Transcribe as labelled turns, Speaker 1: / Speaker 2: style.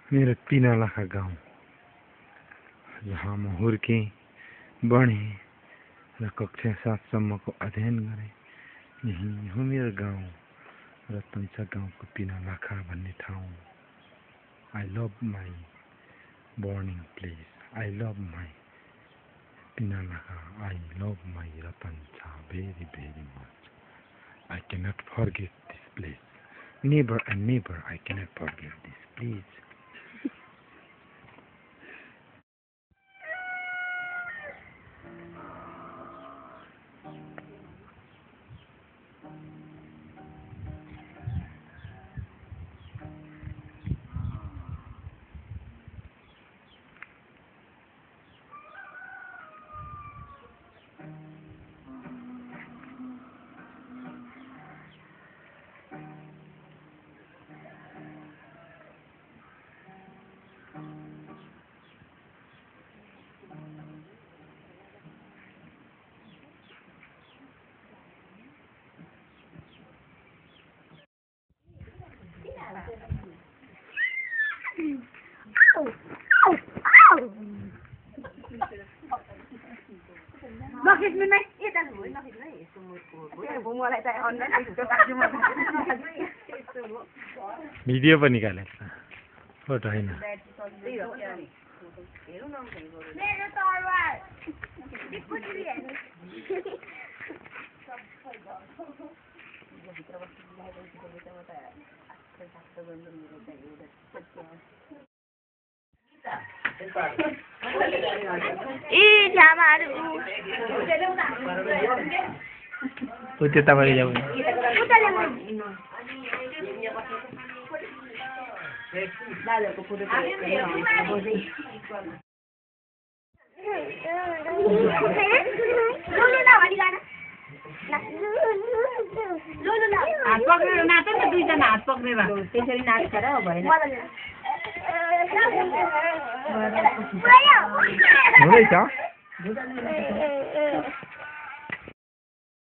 Speaker 1: मेरो पिनालाखा गाउँ जहाँ म हुर्केँ बढेँ र कक्षा 7 सम्मको अध्ययन गरेँ। यही हो मेरो गाउँ रतन्सा गाउँको पिनालाखा भन्ने ठाउँ। I love my boarding place. I love my Pinalaka. I love my Ratancha very, very much. I cannot forget this place. Never and never I cannot forget this place. Video पनि निकालेछ फोटो हैन उते तपाईले जाऊ दादाको photo हात पक्रेर नाच न दुईजना हात पक्रेर त्यसरी नाच्छ र भएन हुँदैछ